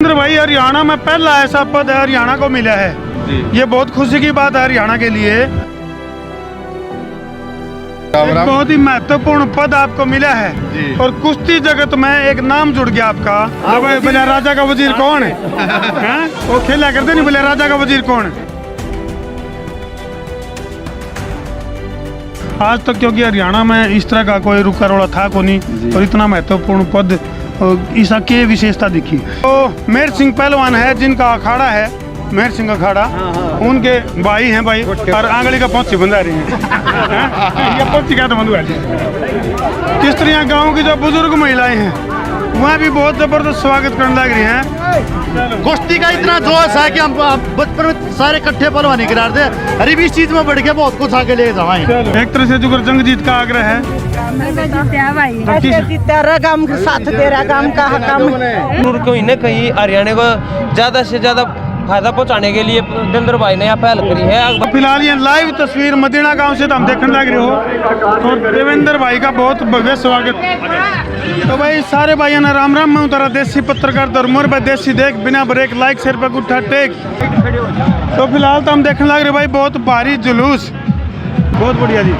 देवेंद्र भाई, हरियाणा में पहला ऐसा पद हरियाणा को मिला है जी। ये बहुत खुशी की बात है हरियाणा के लिए। एक बहुत ही महत्वपूर्ण पद आपको मिला है जी। और कुश्ती जगत में एक नाम जुड़ गया आपका। तो भाई बोले राजा का वजीर कौन है? वो खेला करते नहीं, बोले राजा का वजीर कौन है? आज तक क्योंकि हरियाणा में इस तरह का कोई रुका रोड़ा था को नहीं, और इतना महत्वपूर्ण पद ईसा की विशेषता दिखी। तो मेहर सिंह पहलवान है जिनका अखाड़ा है, मेहर सिंह अखाड़ा, उनके भाई हैं भाई, और आंगली का पहुंची बंधा रही है। ये पहुंची क्या तो बंधु है। किस तरह गाँव की जो बुजुर्ग महिलाएं हैं वहाँ भी बहुत जबरदस्त स्वागत करने लग रही हैं। कुश्ती का इतना जोश है कि हम बचपन में सारे इकट्ठे पहलवानी करा थे। अरे भी इस चीज में बढ़ के बहुत कुछ आगे ले जाए। एक तरह से जो जंग जीत का आग्रह है, तेरा काम साथ तेरा काम का काम कहीं न कहीं हरियाणा को ज्यादा से ज्यादा फायदा पहुंचाने के लिए देवेंद्र भाई ने यहाँ पहल करी है। फिलहाल ये लाइव तस्वीर मदीना गांव से तो हम देखने लग रहे हो, तो देवेंद्र भाई का बहुत भव्य स्वागत। तो भाई सारे भाइयों ने राम राम। मैं उतारा देसी पत्रकार धर्मोर भाई, देसी देख बिना ब्रेक, लाइक शेयर पर उठा टेक। तो फिलहाल तो हम देखने लग रहे भाई बहुत भारी जुलूस, बहुत बढ़िया जी।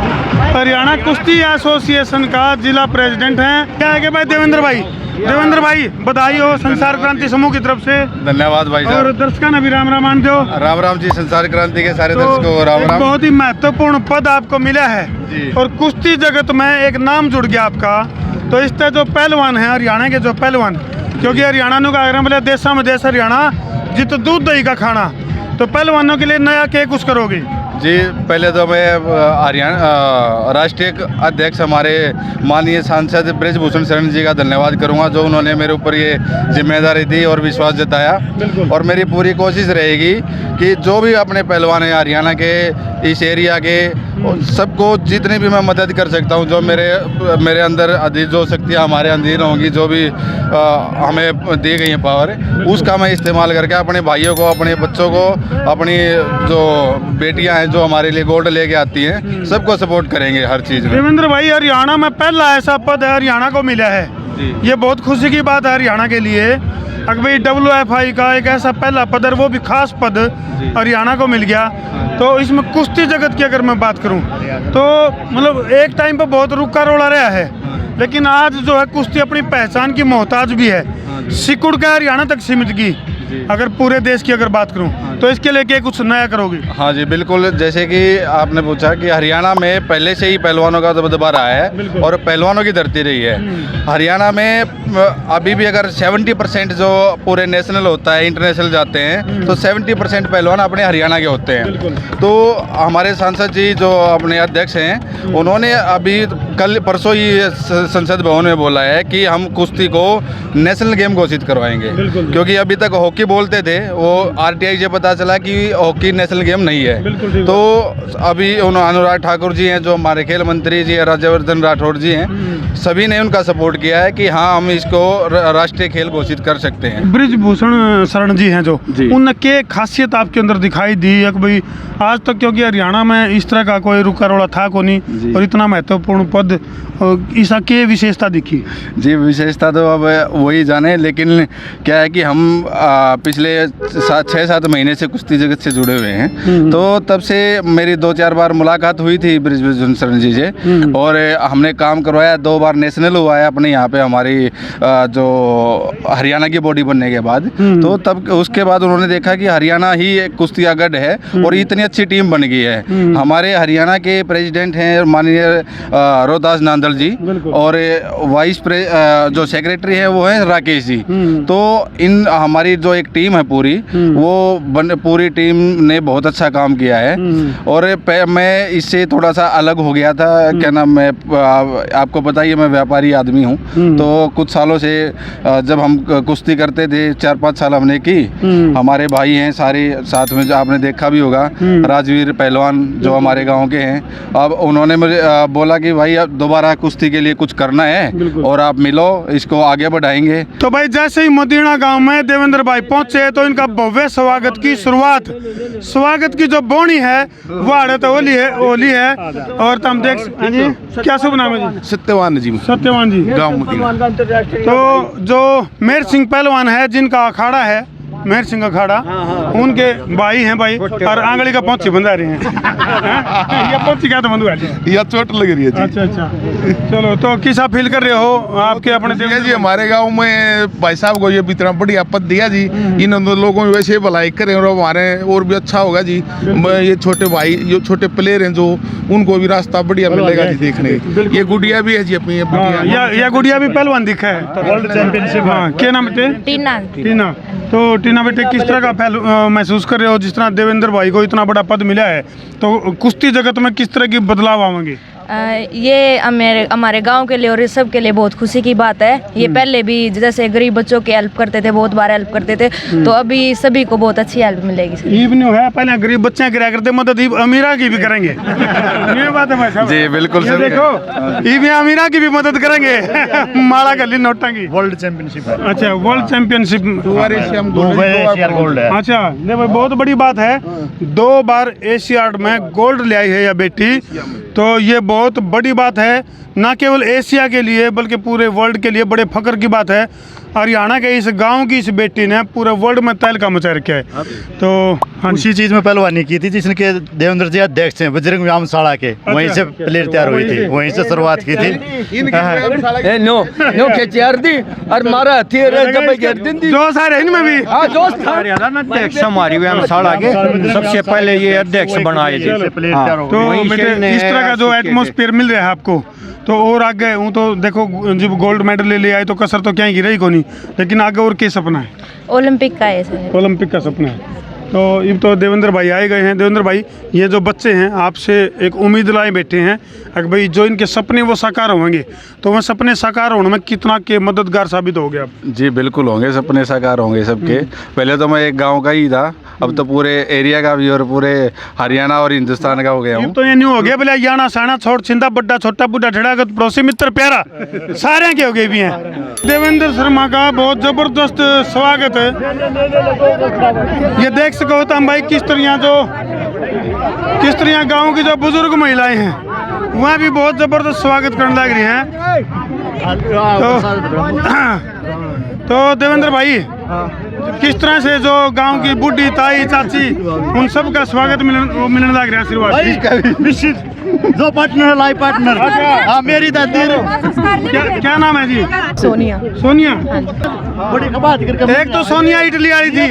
हरियाणा कुश्ती एसोसिएशन का जिला प्रेसिडेंट हैं क्या है कि भाई देवेंद्र भाई। देवेंद्र भाई बधाई हो संसार क्रांति समूह की तरफ से। धन्यवाद भाई साहब। और दर्शकों ने भी राम राम मान दो। राम राम जी, संसार क्रांति के सारे दर्शकों को राम राम। बहुत ही महत्वपूर्ण पद आपको मिला है जी। और कुश्ती जगत में एक नाम जुड़ गया आपका। तो इस तरह जो पहलवान है हरियाणा के, जो पहलवान, क्योंकि हरियाणा नु का बोले देशा में देश हरियाणा जित दूध दही का खाना, तो पहलवानों के लिए नया क्या कुछ करोगे जी? पहले तो मैं हरियाणा राष्ट्रीय अध्यक्ष हमारे माननीय सांसद ब्रजभूषण शरण जी का धन्यवाद करूंगा, जो उन्होंने मेरे ऊपर ये जिम्मेदारी दी और विश्वास जताया। और मेरी पूरी कोशिश रहेगी कि जो भी अपने पहलवान हैं हरियाणा के, इस एरिया के, सबको जितनी भी मैं मदद कर सकता हूं, जो मेरे अंदर अधिक जो शक्तियाँ हमारे अंदर होंगी, जो भी हमें दी गई है पावर, उसका मैं इस्तेमाल करके अपने भाइयों को, अपने बच्चों को, अपनी जो बेटियां हैं जो हमारे लिए गोल्ड लेके आती हैं, सबको सपोर्ट करेंगे हर चीज़ में। देवेंद्र भाई, हरियाणा में पहला ऐसा पद हरियाणा को मिला है। ये बहुत खुशी की बात है हरियाणा के लिए। अगर भाई WFI का एक ऐसा पहला पद, वो भी खास पद हरियाणा को मिल गया। तो इसमें कुश्ती जगत की अगर मैं बात करूं तो मतलब एक टाइम पर बहुत रुका रोड़ा रहा है, लेकिन आज जो है कुश्ती अपनी पहचान की मोहताज भी है। सिकुड़ का हरियाणा तक सीमित की, अगर पूरे देश की अगर बात करूं तो इसके लिए क्या कुछ नया करोगे? हाँ जी बिल्कुल, जैसे कि आपने पूछा कि हरियाणा में पहले से ही पहलवानों का दबदबा रहा है और पहलवानों की धरती रही है। हरियाणा में अभी भी अगर 70% जो पूरे नेशनल होता है, इंटरनेशनल जाते हैं, तो 70% पहलवान अपने हरियाणा के होते हैं। तो हमारे सांसद जी जो अपने अध्यक्ष हैं, उन्होंने अभी कल परसों ही संसद भवन में बोला है कि हम कुश्ती को नेशनल गेम घोषित करवाएंगे, क्योंकि अभी तक हॉकी बोलते थे, वो RTI से पता चला कि हॉकी नेशनल गेम नहीं है। तो अभी अनुराग ठाकुर जी हैं जो हमारे खेल मंत्री जी, राज्यवर्धन राठौड़ जी हैं, सभी ने उनका सपोर्ट किया है कि हाँ हम इसको राष्ट्रीय खेल घोषित कर सकते हैं। ब्रजभूषण शरण जी हैं जो, उनके खासियत आपके अंदर दिखाई दी है कि भाई आज तक क्योंकि हरियाणा में इस तरह का कोई रुका रोड़ा था को नहीं, और इतना महत्वपूर्ण पद, ईसा की विशेषता दिखी जी। विशेषता तो अब वही जाने, लेकिन क्या है कि हम पिछले 6-7 महीने से कुश्ती जगत से जुड़े हुए हैं। तो तब से मेरी 2-4 बार मुलाकात हुई थी ब्रजभूषण शरण जी से, और हमने काम करवाया। 2 बार नेशनल हुआ है अपने यहाँ पे, हमारी जो हरियाणा की बॉडी बनने के बाद। तो तब उसके बाद उन्होंने देखा कि हरियाणा ही एक कुश्ती का गढ़ है और इतनी अच्छी टीम बन गई है। हमारे हरियाणा के प्रेसिडेंट हैं माननीय रोहतास नांदल जी, और वाइस जो सेक्रेटरी है वो है राकेश जी। तो इन हमारी जो एक टीम है पूरी, वो पूरी टीम ने बहुत अच्छा काम किया है। और मैं इससे थोड़ा सा अलग हो गया था, क्या नाम, मैं आपको पता ही है मैं व्यापारी आदमी हूँ। तो कुछ सालों से जब हम कुश्ती करते थे, 4-5 साल हमने की। हमारे भाई हैं सारे साथ में, जो आपने देखा भी होगा, राजवीर पहलवान जो हमारे गांव के हैं। अब उन्होंने मुझे बोला कि भाई अब दोबारा कुश्ती के लिए कुछ करना है और आप मिलो, इसको आगे बढ़ाएंगे। तो भाई जैसे ही मदीना गांव में देवेंद्र भाई पहुंचे तो इनका भव्य स्वागत की शुरुआत, स्वागत की जो बोनी है वो आड़े तो ओली है। और तुम देख, हाँ जी, क्या शुभ नाम है जी? सत्यवान जी, सत्यवान जी, गाँव। तो जो मेहर सिंह पहलवान है जिनका अखाड़ा है, मेहर सिंह अखाड़ा, उनके भाई हैं भाई, और आंगली का पहुंची बंधा रहे हैं। ये पहुंची क्या तो बंधु है, या चोट लग रही है जी। अच्छा अच्छा, चलो तो किसा फील कर रहे हो आपके अपने भैया जी? हमारे गांव में भाई साहब को ये भी इतना बढ़िया पद दिया जी, इन लोगों में वैसे भलाई करें और हमारे और भी अच्छा होगा जी। ये छोटे भाई, जो छोटे प्लेयर हैं, जो उनको भी रास्ता बढ़िया मिलेगा जी देखने। ये गुड़िया भी है जी अपनी, ये गुड़िया भी पहलवान दिखा है, वर्ल्ड चैंपियनशिप। हाँ, क्या नाम है? टीना। तो टीना बेटे, किस तरह का महसूस कर रहे हो जिस तरह देवेंद्र भाई को इतना बड़ा पद मिला है, तो कुश्ती जगत में किस तरह की बदलाव आएंगे? ये हमारे गांव के लिए और इस सब के लिए बहुत खुशी की बात है। ये पहले भी जैसे गरीब बच्चों की हेल्प करते थे, बहुत बार हेल्प करते थे, तो अभी सभी को बहुत अच्छी हेल्प मिलेगी। ईब नहीं है, पहले गरीब बच्चे गिरा करते, मदद ईब अमीरा की भी करेंगे। ये बात है भाई साहब जी, बिल्कुल ये सही। देखो, ईब अमीरा की भी मदद करेंगे। माला गली नोटा की वर्ल्ड चैंपियनशिप है। अच्छा, वर्ल्ड चैंपियनशिप, एशियन गोल्ड है। अच्छा, ये भाई बहुत बड़ी बात है। 2 बार एशियाड में गोल्ड ले आई है यह बेटी, तो ये बहुत बड़ी बात है, ना केवल एशिया के लिए बल्कि पूरे वर्ल्ड के लिए बड़े फख्र की बात है। हरियाणा के इस गांव की इस बेटी ने पूरे वर्ल्ड में तहलका मचा रखा है। तो हाँ, उसी चीज में पहलवानी की थी जिसके देवेंद्र जी अध्यक्ष हैं, बजरंग व्यायामशाला के, वहीं से प्लेयर तैयार हुई थी, वहीं से शुरुआत की थी। नो खेचियार दी और मारा थी जो सारे इनमें भी अध्यक्ष हमारी व्यायामशाला के सबसे पहले ये अध्यक्ष बनाए थे। तो बेटे इस तरह का जो एटमॉस्फेयर मिल रहा है आपको, तो और आगे हूँ तो देखो, जब गोल्ड मेडल ले आए तो कसर तो क्या ही रही को नहीं, लेकिन आगे और क्या सपना है? ओलंपिक का है सर। ओलंपिक का सपना है। तो अब तो देवेंद्र भाई आए गए हैं। देवेंद्र भाई, ये जो बच्चे हैं आपसे एक उम्मीद लाए बैठे हैं, अगर भाई जो इनके सपने वो साकार होंगे, तो वह सपने साकार होने में कितना के मददगार साबित हो गए आप? जी बिल्कुल होंगे, सपने साकार होंगे सबके। पहले तो मैं एक गांव का ही था, अब तो पूरे एरिया का भी और पूरे हरियाणा और हिंदुस्तान का हो गया हूँ। तो ये न्यू हो गया बोले, याना साना छोड़ छिंदा बड्डा छोटा बुढ़ा ठड़ागत पड़ोसी मित्र प्यारा, सारे के हो गए भी हैं। देवेंद्र शर्मा का बहुत जबरदस्त स्वागत है। ये देख सको तुम भाई, किस तरह गांव की जो बुजुर्ग महिलाएं हैं वह भी बहुत जबरदस्त स्वागत करने लग रही हैं। तो देवेंद्र भाई, किस तरह से जो गांव की बूढ़ी ताई चाची उन सब का स्वागत मिलने लग रहा है? आशीर्वाद जो पार्टनर लाइफ पार्टनर, हाँ मेरी दादी। क्या नाम है जी? सोनिया। सोनिया। बड़ी बात करके एक तो सोनिया इटली वाली थी,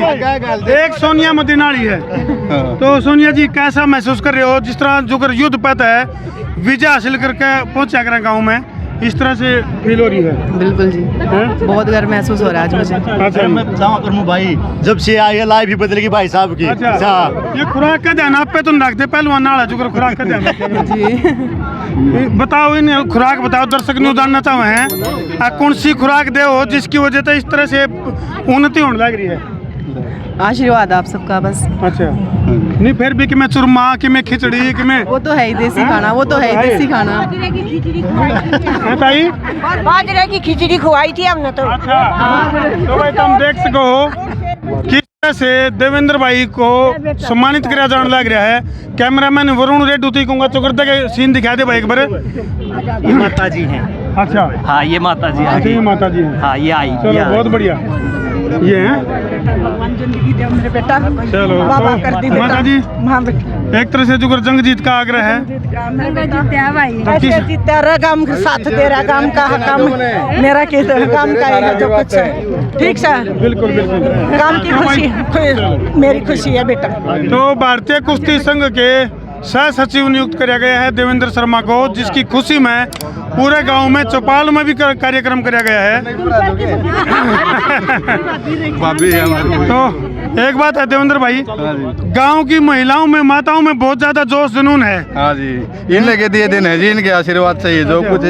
एक सोनिया मदीनाड़ी है। तो सोनिया जी, कैसा महसूस कर रहे हो जिस तरह जो कर युद्ध पता है विजय हासिल करके पहुंचा कर गाँव में, इस तरह से फील हो रही है? बिल्कुल जी, बहुत गर्व महसूस हो रहा है आज मुझे। अच्छा, मैं जमा करूँ भाई, जब से आई है लाइफ ही बदलेगी भाई साहब की। अच्छा, ये खुराक का ध्यान आप पे तो रखते पहलवान नाला जो खुराक का ध्यान जी बताओ, इन खुराक बताओ, दर्शक न्यू जानना चाहे हैं कौन सी खुराक दे हो जिसकी वजह से इस तरह से उन्नति होने लग रही है? आशीर्वाद आप सबका बस। अच्छा, नहीं फिर भी कि मैं चूरमा, कि मैं खिचड़ी, कि मैं, वो तो है ही देसी खाना, वो तो है ही देसी खाना। ताई बाजरे की खिचड़ी खुआई थी हमने तो। अच्छा, तो भाई तुम देख सको किस तरह से देवेंद्र भाई को सम्मानित किया जाने लग रहा है। कैमरामैन वरुण रेड्डी तुई कहूँगा चुकरदा के सीन दिखा दे भाई एक बार। ये माता जी हैं। अच्छा, हाँ ये माता जी अच्छा, ये माता जी हैं। हाँ ये आई। चलो बहुत बढ़िया, ये हैं। मेरे बेटा चलो बाबा कर दी तो माता जी, हाँ बेटा, एक तरह से जो जंग जीत का आग्रह है, ऐसे तेरा काम साथ तेरा काम का काम मेरा के काम का है जो कुछ है। ठीक है, बिल्कुल बिल्कुल काम की खुशी मेरी खुशी है बेटा। तो भारतीय कुश्ती संघ के सह सचिव नियुक्त किया गया है देवेंद्र शर्मा को, जिसकी खुशी में पूरे गांव में चौपाल में भी कार्यक्रम किया गया है। तो एक बात है देवेंद्र भाई, गांव की महिलाओं में, माताओं में बहुत ज्यादा जोश जुनून है। हाँ जी, इन लगे दिए दिन है जी, इनके आशीर्वाद से ही जो कुछ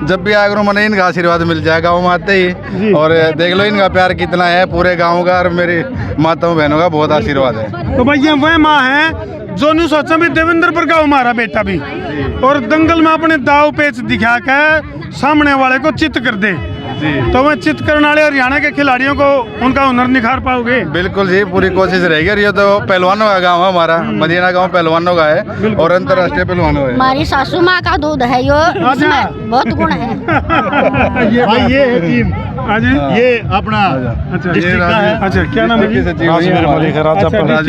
जब भी आगरो मने इनका आशीर्वाद मिल जाए गाँव में आते ही। और देख लो इनका प्यार कितना है पूरे गाँव का, और मेरे माताओं बहनों का बहुत आशीर्वाद है। तो भैया वह माँ है जो नहीं सोचा भी देवेंद्र पर गाँव हमारा बेटा भी, और दंगल में अपने दाव पेच दिखा के सामने वाले को चित कर दे। तो वह चित करने वाले हरियाणा के खिलाड़ियों को उनका हुनर निखार पाओगे? बिल्कुल जी, पूरी कोशिश रहेगी। और ये तो पहलवानों का गांव है हमारा, मदीना गांव पहलवानों का है और अंतर्राष्ट्रीय पहलवानों है। हमारी सासू माँ का दूध है यो, इसमें बहुत गुण है। ये है टीम, ये अपना डिस्ट्रिक्ट का है। अच्छा, क्या नाम है जी? डिस्ट्रिक्ट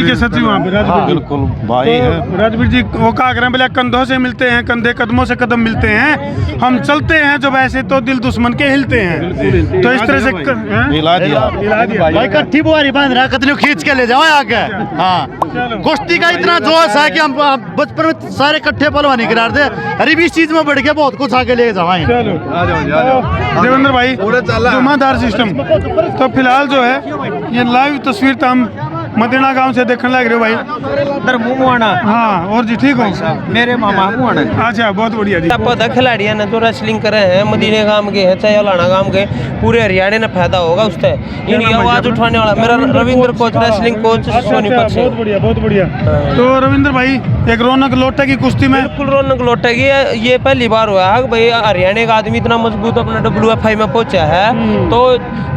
के सचिव वहाँ पे राजवीर। बिल्कुल भाई है। राजवीर जी वो कहा करें बोले कंधों से मिलते हैं, कंधे कदमों से कदम मिलते हैं, हम चलते हैं जब ऐसे तो दिल दुश्मन के हिलते हैं। तो इस तरह से मिला दिया भाई कट्ठी बुआरी बांध रहा, कतलियों खींच के ले जाओ आगे। हाँ, कुश्ती का इतना जोश है कि हम बचपन में सारे इकट्ठे पहलवानी करार थे। अरे भी इस चीज में बढ़ के बहुत कुछ आगे ले जाए। देवेंद्र भाई, जुम्मेदार सिस्टम। तो फिलहाल जो है ये लाइव तस्वीर तो हम मदीना गांव से देखने लग रहे हो भाई। मुआना। हाँ, और जी ठीक हो? मेरे मामा मुआना। अच्छा, बहुत बढ़िया जी। पता खिलाड़ी है ना जो रेसलिंग करे हैं, मदीने गांव के है चाहे लाना गांव के, पूरे हरियाणा ने फायदा होगा उससे। इनकी आवाज उठाने वाला मेरा Ravindra coach, wrestling coach Sonipat से। बहुत बढ़िया, बहुत बढ़िया। तो रविंद्र भाई, एक रौनक लोटे की कुश्ती में बिल्कुल रौनक लौटेगी। ये पहली बार हुआ है भाई हरियाणा का आदमी इतना मजबूत अपना WFI में पहुंचा है। तो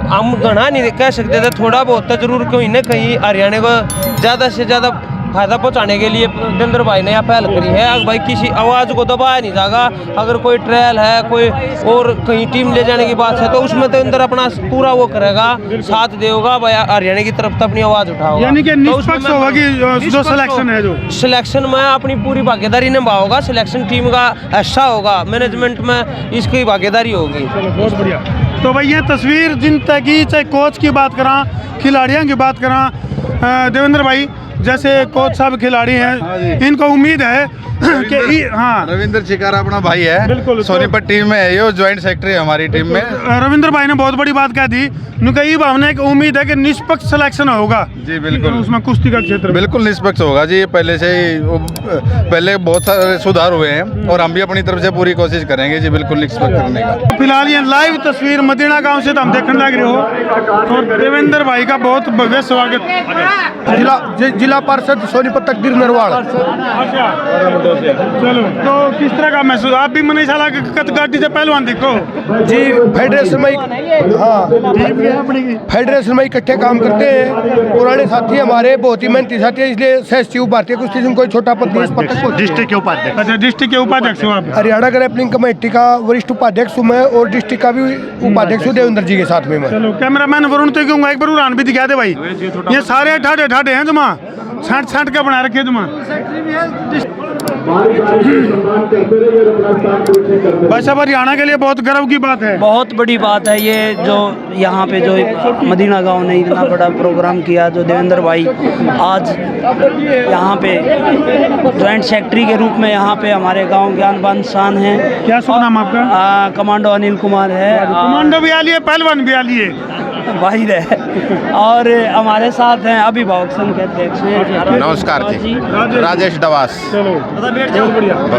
हम घना नहीं कह सकते थे, थोड़ा बहुत तो जरूर कहीं ना कहीं हरियाणा को ज़्यादा से ज़्यादा फायदा पहुंचाने के लिए देवेंद्र भाई ने यहाँ पहल करी है। अगर भाई किसी आवाज़ को दबाया नहीं जाएगा, अगर कोई ट्रायल है, कोई और कहीं टीम ले जाने की बात है तो उसमें देवेंद्र अपना पूरा वो करेगा, साथ देगा भाई हरियाणा की तरफ तो अपनी आवाज़ उठाओगा। यानी कि निष्पक्ष होगा कि जो सिलेक्शन है, जो सिलेक्शन में अपनी पूरी भागीदारी निभाओगा, सिलेक्शन टीम का हिस्सा होगा, मैनेजमेंट में इसकी भागीदारी होगी। बहुत बढ़िया। तो भाई ये तस्वीर जिन तक की, चाहे कोच की बात करा, खिलाड़ियों की बात करा, देवेंद्र भाई जैसे कोच साहब खिलाड़ी हैं, इनको उम्मीद है कि हाँ, रविंद्र चिकारा अपना भाई है, बिल्कुल। सोनीपत टीम में है, ये ज्वाइंट सेक्रेटरी है हमारी टीम में। रविंद्र भाई ने बहुत बड़ी बात कह दी, उनका ये भावना है कि उम्मीद है कि निष्पक्ष सिलेक्शन होगा जी। बिल्कुल, उसमें कुश्ती का क्षेत्र बिल्कुल निष्पक्ष होगा जी। पहले से ही पहले बहुत सारे सुधार हुए हैं और हम भी अपनी तरफ से पूरी कोशिश करेंगे जी, बिल्कुल निष्पक्ष करने का। फिलहाल ये लाइव तस्वीर मदीना गांव से तो हम देखने लग रहे हो, और देवेंद्र भाई का बहुत भव्य स्वागत। जिला पार्षद सोनीपत तकदीर नरवाड़। चलो, तो किस तरह का महसूस? आप भी मनीष शाला गाड़ी से पहलवान देखो जी, फेडरेशन में, हाँ फेडरेशन में इकट्ठे काम करते हैं। पुराने साथी हमारे बहुत ही मेहनती साथी है, इसलिए सहस्ती भारतीय कुश्ती में कोई छोटा पद नहीं। डिस्ट्रिक्ट के उपाध्यक्ष। अच्छा, डिस्ट्रिक्ट के उपाध्यक्ष हो आप? हरियाणा ग्रैपलिंग कमेटी का वरिष्ठ उपाध्यक्ष हूँ मैं, और डिस्ट्रिक्ट का भी उपाध्यक्ष हूँ देवेंद्र जी के साथ में मैं। चलो, कैमरामैन वरुण तो कहूँगा एक बार उड़ान भी दिखा दे भाई। ये सारे ठाठे ठाठे हैं जुमा, छाट छाट के बना रखे जुमा। भाई साहब, हरियाणा के लिए बहुत गर्व की बात है, बहुत बड़ी बात है ये, जो यहाँ पे जो मदीना गांव ने इतना बड़ा प्रोग्राम किया, जो देवेंद्र भाई आज यहाँ पे जॉइंट सेक्रेटरी के रूप में यहाँ पे हमारे गांव के आन बान शान है। क्या शुभ नाम आपका? कमांडो अनिल कुमार है। कमांडो भी आलिए, पहलवान भी आलिए, भाई है। और हमारे साथ हैं अभिभावक संघ के अध्यक्ष हैं। नमस्कार जी, राजेश डवास। चलो,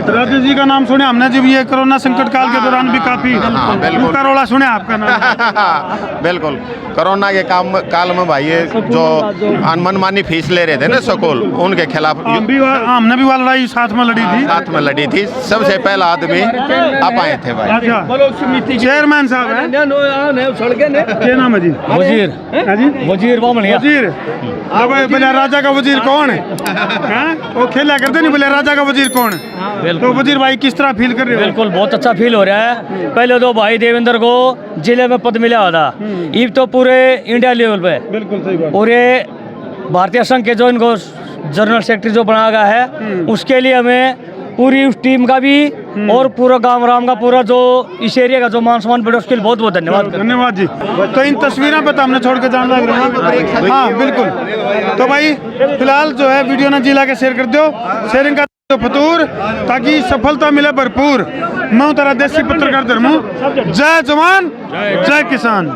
राजेश जी का नाम सुने हमने जब ये कोरोना संकट काल के दौरान भी काफी उनका रोला सुने आपका नाम। बिल्कुल, कोरोना के काल में भाई ये जो मनमानी फीस ले रहे थे ना स्कूल, उनके खिलाफ हमने भी वो लड़ाई साथ में लड़ी थी। सबसे पहला आदमी आप आए थे भाई। अच्छा, चेयरमैन साहब हैं, क्या नाम है जी? वजीर। वजीर वजीर। बोले राजा का वजीर कौन है? वो खेला करते नहीं, बोले राजा का वजीर कौन है? तो वजीर भाई किस तरह फील कर रहे हो? बिल्कुल बहुत अच्छा फील हो रहा है। पहले तो भाई देवेंद्र को जिले में पद मिला था, अब तो पूरे इंडिया लेवल पे, बिल्कुल सही बात, पूरे भारतीय संघ के जो इनको जनरल सेक्रेटरी जो बनाया गया है, उसके लिए हमें पूरी उस टीम का भी और पूरा गांव राम का पूरा जो इस एरिया का जो मान सम्मान बढ़े उसके लिए बहुत बहुत धन्यवाद। धन्यवाद जी। तो इन तस्वीरों पे तो हमने छोड़ के जान लग रहा है। हाँ बिल्कुल। तो भाई फिलहाल जो है वीडियो ना जिला के शेयर कर दो, शेयरिंग का तो फतूर, ताकि सफलता मिले भरपूर। मैं तेरा देसी पत्रकार धर्मू। जय जवान जय किसान।